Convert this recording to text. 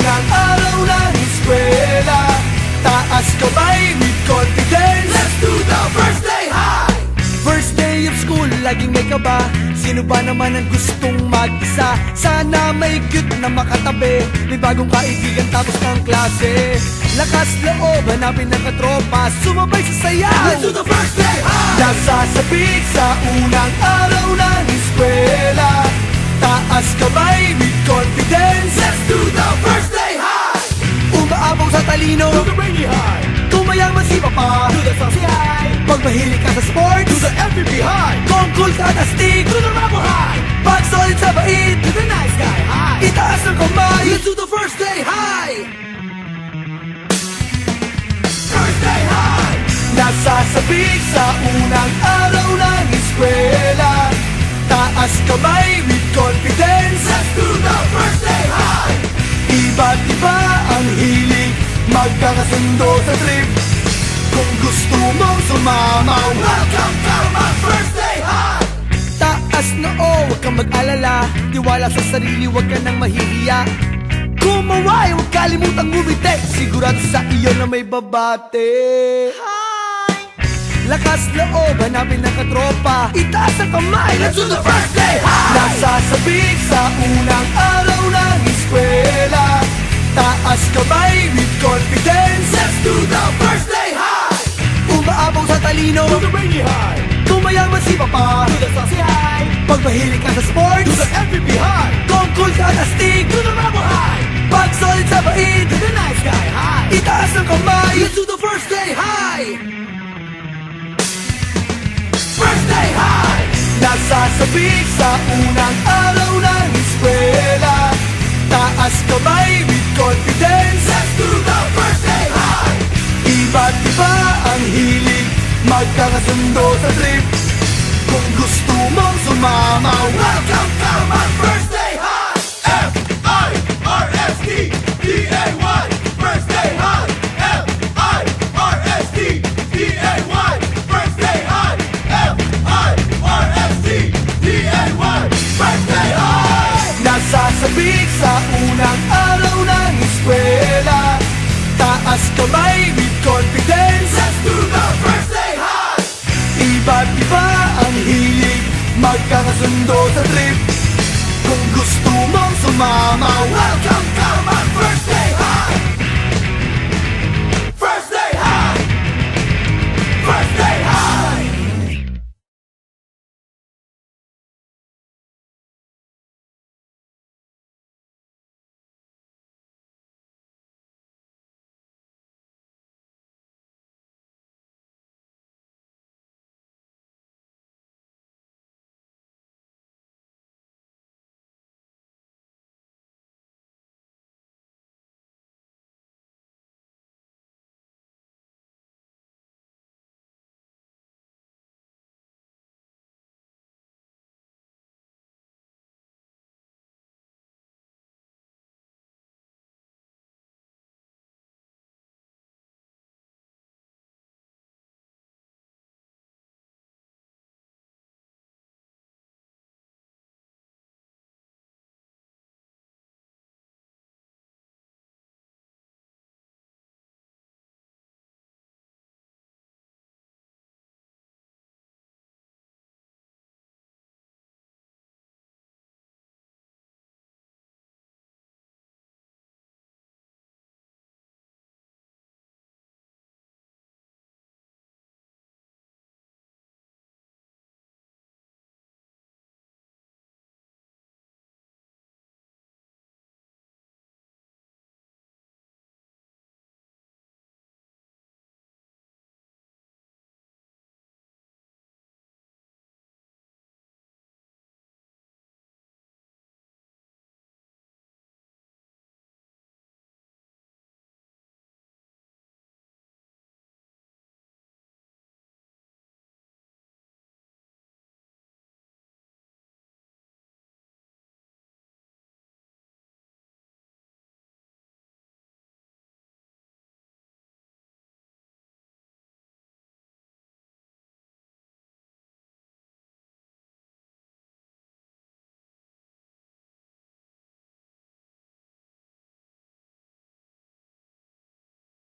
unang araw ng eskwela. Taas kamay with confidence. Let's do the first day high. First day of school, laging may kaba. Sino ba naman ang gustong mag-isa? Sana may cute na makatabi. May bagong kaibigan tapos ng klase. Lakas loob, hanapin ng katropa. Sumabay sa sayaw. Let's do the first day high. Nasasabik sa unang araw ng eskwela. Taas kamay with confidence. Let's do the first day high. Umaapaw sa talino. Do the rainy high. Kung mayaman si Papa. Do the saucy high. Pag mahilig ka sa sports. Do the FPP high. Kung cool ka at astig. Do the rubber high. Pag solid sa bait. Do the nice guy high. Itaas ang kamay. Let's do the first day high. First day high. Nasasabik sa unang araw ng eskwela. Taas kamay with confidence. Let's do the first day high. Iba't iba ang hilig. Magkakasundo sa trip. Kung gusto mong sumamaw. Welcome to my first day high. Taas na huwag kang mag-alala. Tiwala sa sarili, huwag ka nang mahihiya. Kumaway, huwag kalimutang ngumiti. Sigurado sa iyo na may babate. Lakas loob, hanapin ng katropa. Itaas ang kamay, Let's do the first day high. nasasabik sa unang araw ng eskwela. Taas kamay with confidence. Let's do the first day high. Umaapaw sa talino. Do the rainy high. Kung mayaman si Papa. Do the saucy high. Pag mahilig ka sa sports. Do the FPP high. Kung cool ka at astig. Do the rubber high. Pag solid sa bait. Do the nice guy high. Itaas ang kamay. Let's do the first day high. First day high. Nasasabik sa unang araw ng eskwela. Taas kamay with confidence. Let's do the first day high. Iba't iba ang hilig. Magkakasundo sa trip. Kung gusto mong sumamaw. Welcome to my first day high. F-I-R-S-T-D-A-Y. First day high. F-I-R-S-T-D-A-Y. First day high. F-I-R-S-T-D-A-Y. First day high. Nasasabik sa unang araw ng eskwela. Taas kamay with confidence. Let's do the first day high. Iba't iba ang hilig. Magkakasundo sa trip. Kung gusto mong sumamaw. Welcome to my first